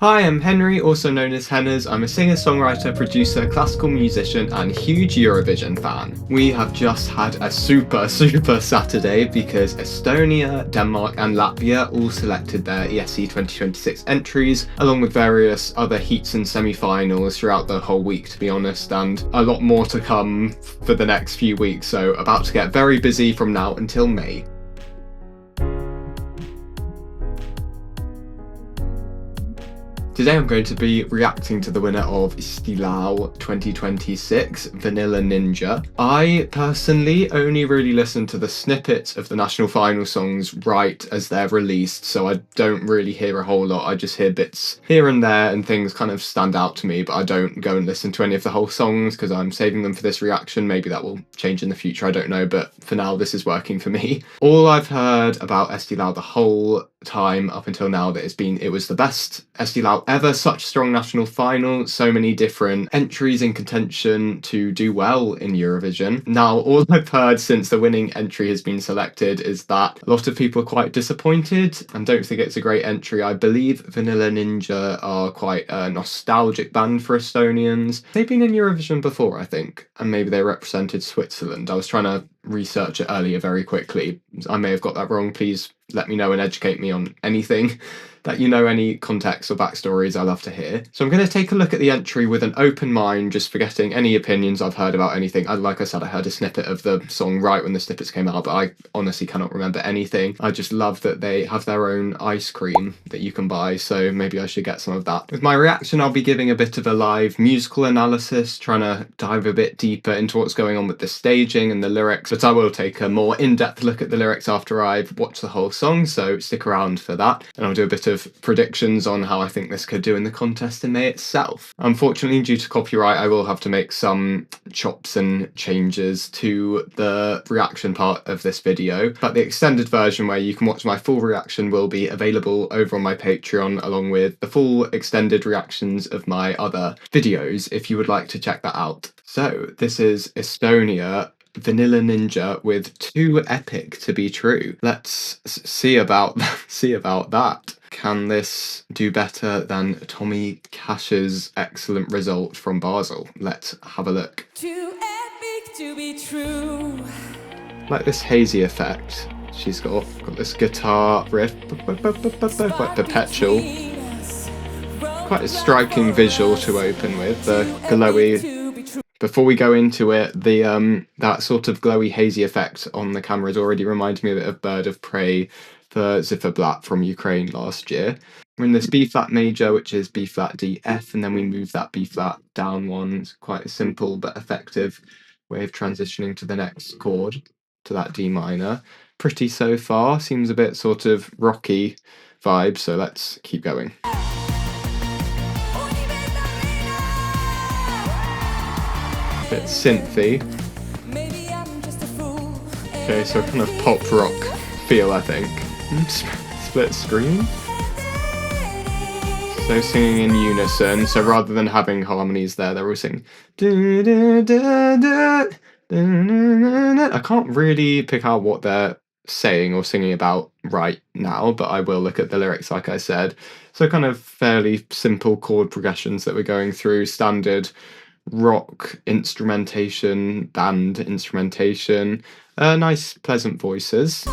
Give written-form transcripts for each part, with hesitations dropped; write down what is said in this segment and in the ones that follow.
Hi, I'm Henry, also known as Henners. I'm a singer, songwriter, producer, classical musician, and huge Eurovision fan. We have just had a super Saturday because Estonia, Denmark, and Latvia all selected their ESC 2026 entries, along with various other heats and semi-finals throughout the whole week, to be honest, and a lot more to come for the next few weeks, so about to get very busy from now until May. Today I'm going to be reacting to the winner of Stilau 2026, Vanilla Ninja. I personally only really listen to the snippets of the national final songs right as they're released, so I don't really hear a whole lot. I just hear bits here and there and things kind of stand out to me, but I don't go and listen to any of the whole songs because I'm saving them for this reaction. Maybe that will change in the future, I don't know, but for now this is working for me. All I've heard about Stilau the whole time up until now that it was the best Stilau ever, such strong national final, so many different entries in contention to do well in Eurovision. Now, all I've heard since the winning entry has been selected is that a lot of people are quite disappointed and don't think it's a great entry. I believe Vanilla Ninja are quite a nostalgic band for Estonians. They've been in Eurovision before, I think, and maybe they represented Switzerland. I was trying to research it earlier very quickly. I may have got that wrong. Please let me know and educate me on anything that you know, any context or backstories I love to hear. So I'm going to take a look at the entry with an open mind, just forgetting any opinions I've heard about anything. Like I said, I heard a snippet of the song right when the snippets came out, but I honestly cannot remember anything. I just love that they have their own ice cream that you can buy, so maybe I should get some of that. With my reaction, I'll be giving a bit of a live musical analysis, trying to dive a bit deeper into what's going on with the staging and the lyrics, but I will take a more in-depth look at the lyrics after I've watched the whole song, so stick around for that. And I'll do a bit of predictions on how I think this could do in the contest in May itself. Unfortunately, due to copyright, I will have to make some chops and changes to the reaction part of this video, but the extended version where you can watch my full reaction will be available over on my Patreon, along with the full extended reactions of my other videos if you would like to check that out. So this is Estonia, Vanilla Ninja with Too Epic to Be True. Let's see about that. Can this do better than Tommy Cash's excellent result from Basel? Let's have a look. Too epic to be true. Like this hazy effect. She's got this guitar riff, quite perpetual. Quite a striking visual to open with, the glowy. Before we go into it, that sort of glowy hazy effect on the camera has already reminded me a bit of Bird of Prey for Zifferblatt from Ukraine last year. We're in this B flat major, which is B flat D F, and then we move that B flat down one. It's quite a simple but effective way of transitioning to the next chord, to that D minor. Pretty so far, seems a bit sort of rocky vibe, so let's keep going. Bit synthy. Okay, so kind of pop rock feel, I think. Split screen. So singing in unison, so rather than having harmonies there, they're all singing. I can't really pick out what they're saying or singing about right now, but I will look at the lyrics, like I said. So kind of fairly simple chord progressions that we're going through, standard rock instrumentation, band instrumentation, nice pleasant voices.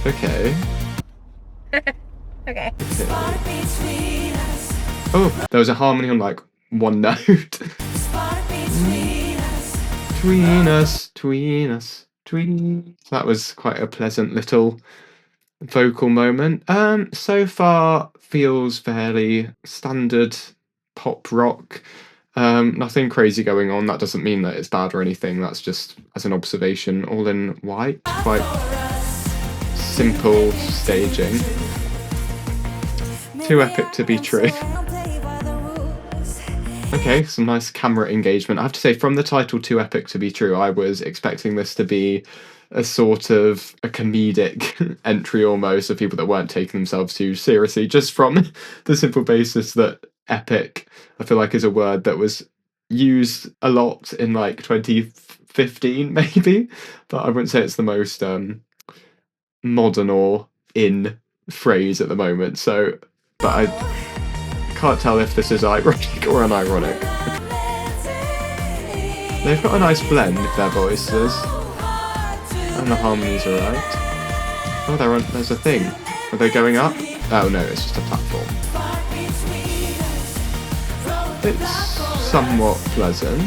Okay. Okay. Oh, there was a harmony on like one note. Tween us. That was quite a pleasant little vocal moment. So far feels fairly standard pop rock. Nothing crazy going on. That doesn't mean that it's bad or anything. That's just as an observation. All in white, quite simple staging. Too epic to be true. Okay, some nice camera engagement. I have to say, from the title Too Epic to Be True, I was expecting this to be a sort of a comedic entry almost, of people that weren't taking themselves too seriously, just from the simple basis that epic, I feel like, is a word that was used a lot in like 2015 maybe, but I wouldn't say it's the most modern or in phrase at the moment. So, but I can't tell if this is ironic or unironic. They've got a nice blend of their voices, and the harmonies are right. Oh, there's a thing. Are they going up? Oh no, it's just a platform. It's somewhat pleasant.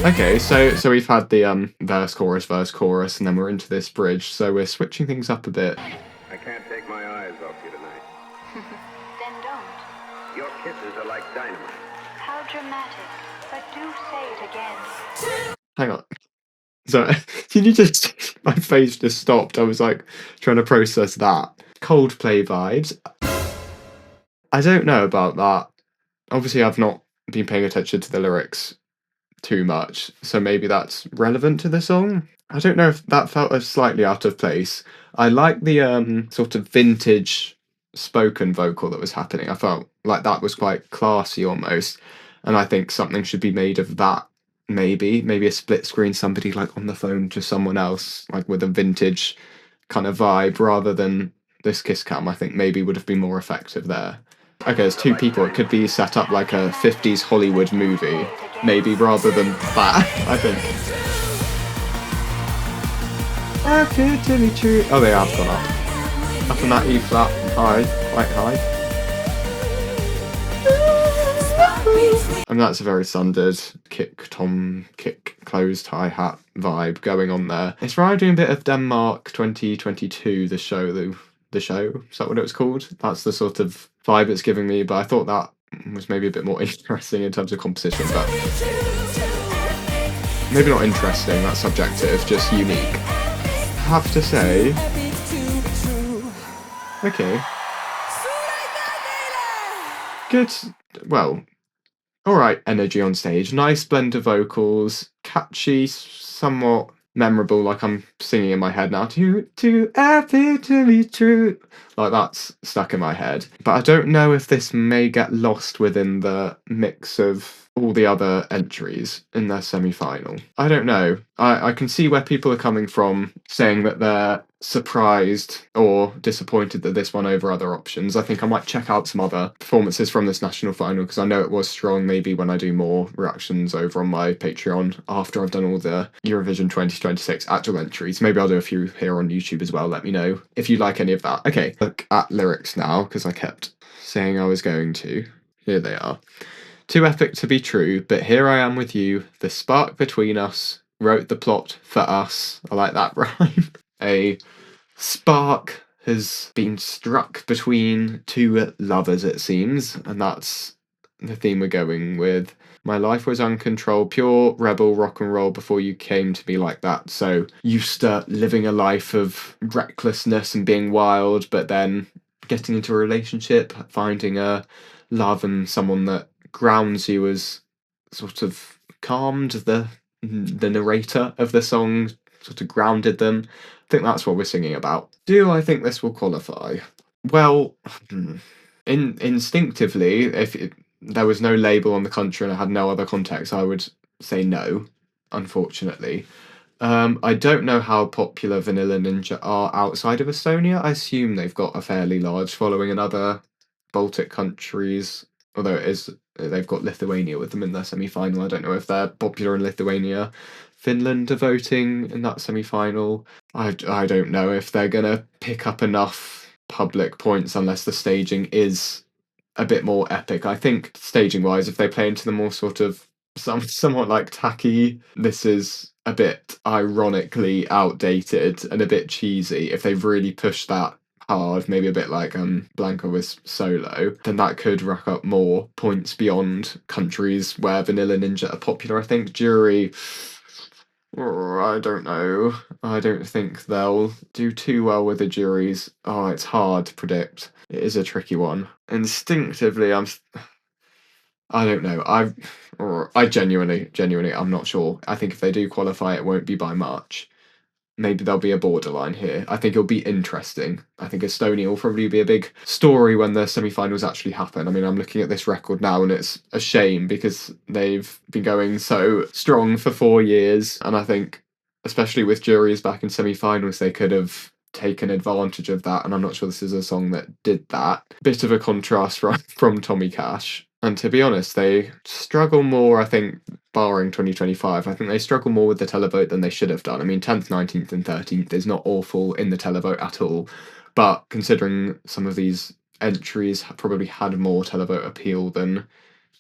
Okay, so we've had the verse, chorus, and then we're into this bridge. So we're switching things up a bit. I can't take my eyes off you tonight. Then don't. Your kisses are like dynamite. How dramatic. But do say it again. Hang on. So, can you just? My face just stopped. I was like trying to process that. Coldplay vibes. I don't know about that. Obviously, I've not been paying attention to the lyrics too much, so maybe that's relevant to the song. I don't know if that felt slightly out of place. I like the sort of vintage spoken vocal that was happening. I felt like that was quite classy almost, and I think something should be made of that. Maybe a split screen, somebody like on the phone to someone else, like with a vintage kind of vibe, rather than this kiss cam. I think maybe would have been more effective there. Okay, there's two people. It could be set up like a 50s Hollywood movie, maybe, rather than that, I think. Okay, to be true. Oh, they have gone up. Up on that E flat, high, quite high. And that's a very standard kick, closed hi-hat vibe going on there. It's reminding a bit of Denmark 2022, the show, the show, is that what it was called? That's the sort of vibe it's giving me, but I thought that was maybe a bit more interesting in terms of composition, but maybe not interesting, that's subjective, just unique. I have to say, okay, good, well, alright energy on stage, nice blend of vocals, catchy, somewhat memorable, like I'm singing in my head now, too happy to be true, like that's stuck in my head. But I don't know if this may get lost within the mix of all the other entries in their semi-final. I don't know. I can see where people are coming from, saying that they're surprised or disappointed that this won over other options. I think I might check out some other performances from this national final, because I know it was strong. Maybe when I do more reactions over on my Patreon after I've done all the Eurovision 2026 actual entries, maybe I'll do a few here on YouTube as well. Let me know if you like any of that. Okay, look at lyrics now, because I kept saying I was going to. Here they are. Too epic to be true, but here I am with you. The spark between us wrote the plot for us. I like that rhyme. A spark has been struck between two lovers, it seems, and that's the theme we're going with. My life was uncontrolled, pure rebel rock and roll before you came to me like that. So used to living a life of recklessness and being wild, but then getting into a relationship, finding a love and someone that grounds you as sort of calmed the narrator of the song, sort of grounded them. I think that's what we're singing about. Do I think this will qualify? Well, instinctively, if there was no label on the country and I had no other context, I would say no, unfortunately. I don't know how popular Vanilla Ninja are outside of Estonia. I assume they've got a fairly large following in other Baltic countries, although they've got Lithuania with them in their semi-final. I don't know if they're popular in Lithuania. Finland are voting in that semi-final. I don't know if they're gonna pick up enough public points unless the staging is a bit more epic. I think staging-wise, if they play into the more sort of somewhat like tacky, this is a bit ironically outdated and a bit cheesy. If they've really pushed that hard, maybe a bit like Blanca was solo, then that could rack up more points beyond countries where Vanilla Ninja are popular. I think jury, I don't know. I don't think they'll do too well with the juries. Oh, it's hard to predict. It is a tricky one. Instinctively, I don't know. I genuinely, I'm not sure. I think if they do qualify, it won't be by much. maybe there'll be a borderline here. I think it'll be interesting. I think Estonia will probably be a big story when the semi-finals actually happen. I mean, I'm looking at this record now and it's a shame because they've been going so strong for 4 years, and I think especially with juries back in semi-finals, they could have taken advantage of that, and I'm not sure this is a song that did that. Bit of a contrast from Tommy Cash. And to be honest, they struggle more, I think, barring 2025, I think they struggle more with the televote than they should have done. I mean, 10th, 19th and 13th is not awful in the televote at all, but considering some of these entries probably had more televote appeal than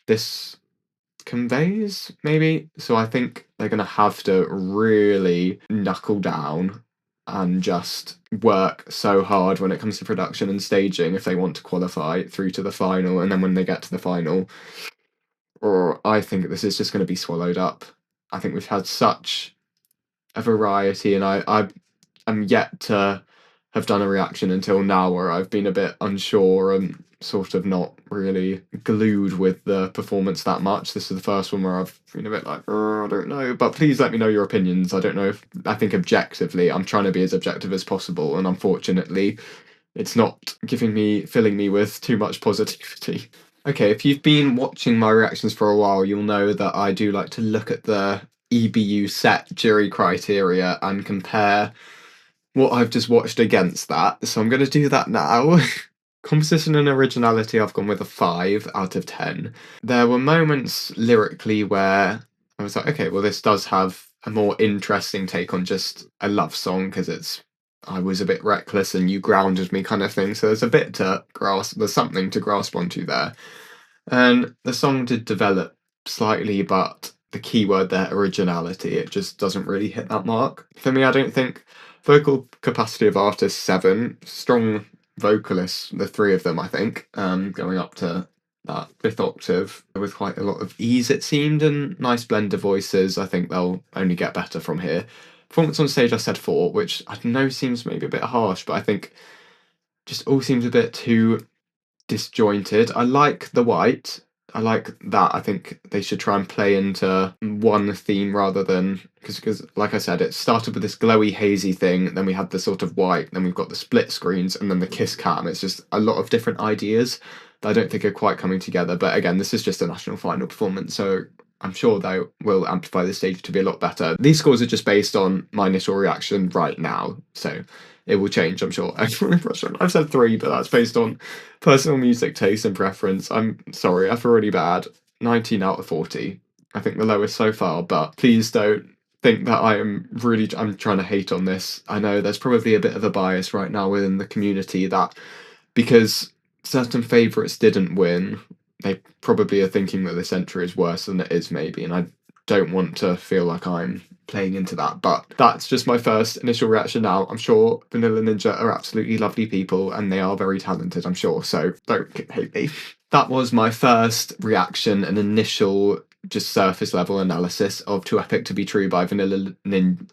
this conveys, maybe. So I think they're going to have to really knuckle down and just work so hard when it comes to production and staging if they want to qualify through to the final. And then when they get to the final, or I think this is just going to be swallowed up. I think we've had such a variety, and I'm yet to have done a reaction until now where I've been a bit unsure and sort of not really glued with the performance that much. This is the first one where I've been a bit like, I don't know. But please let me know your opinions. I don't know if I think objectively, I'm trying to be as objective as possible, and unfortunately, it's not filling me with too much positivity. Okay, if you've been watching my reactions for a while, you'll know that I do like to look at the EBU set jury criteria and compare what I've just watched against that. So I'm going to do that now. Composition and originality, I've gone with a 5 out of 10. There were moments lyrically where I was like, okay, well, this does have a more interesting take on just a love song because I was a bit reckless and you grounded me kind of thing. So there's a bit to grasp, there's something to grasp onto there. And the song did develop slightly, but the key word there, originality, it just doesn't really hit that mark. For me, I don't think vocal capacity of artists, 7, strong vocalists, the 3 of them, I think, going up to that 5th octave with quite a lot of ease, it seemed, and nice blend of voices. I think they'll only get better from here. Performance on stage, I said 4, which I know seems maybe a bit harsh, but I think just all seems a bit too disjointed. I like the white. I like that. I think they should try and play into one theme rather than because like I said, it started with this glowy hazy thing, then we had the sort of white, then we've got the split screens, and then the kiss cam. It's just a lot of different ideas that I don't think are quite coming together. But again, this is just a national final performance, so I'm sure they will amplify the stage to be a lot better. These scores are just based on my initial reaction right now, so it will change, I'm sure. I've said 3, but that's based on personal music taste and preference. I'm sorry, I feel really bad. 19 out of 40. I think the lowest so far, but please don't think that I'm trying to hate on this. I know there's probably a bit of a bias right now within the community that because certain favourites didn't win, they probably are thinking that this entry is worse than it is maybe, and I don't want to feel like I'm playing into that, but that's just my first initial reaction now. I'm sure Vanilla Ninja are absolutely lovely people and they are very talented, I'm sure, so don't hate me. That was my first reaction, an initial just surface level analysis of Too Epic to Be True by Vanilla Ninja.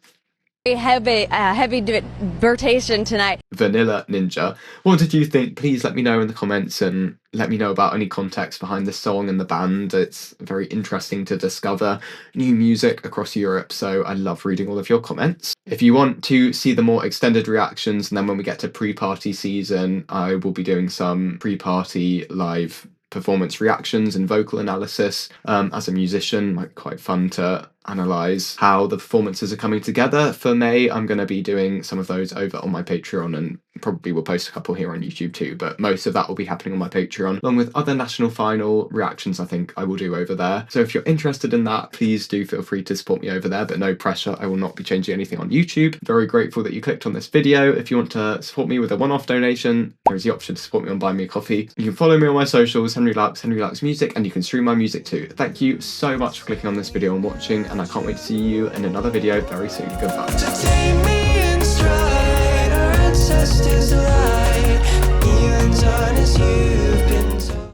Heavy debatation tonight. Vanilla Ninja. What did you think? Please let me know in the comments and let me know about any context behind the song and the band. It's very interesting to discover new music across Europe, so I love reading all of your comments. If you want to see the more extended reactions, and then when we get to pre-party season, I will be doing some pre-party live performance reactions and vocal analysis. As a musician, like quite fun to analyse how the performances are coming together. For May, I'm going to be doing some of those over on my Patreon, and probably will post a couple here on YouTube too, but most of that will be happening on my Patreon, along with other national final reactions I think I will do over there. So if you're interested in that, please do feel free to support me over there, but no pressure, I will not be changing anything on YouTube. Very grateful that you clicked on this video. If you want to support me with a one-off donation, there is the option to support me on Buy Me a Coffee. You can follow me on my socials, Henry Lux Music, and you can stream my music too. Thank you so much for clicking on this video and watching, and I can't wait to see you in another video very soon. Goodbye.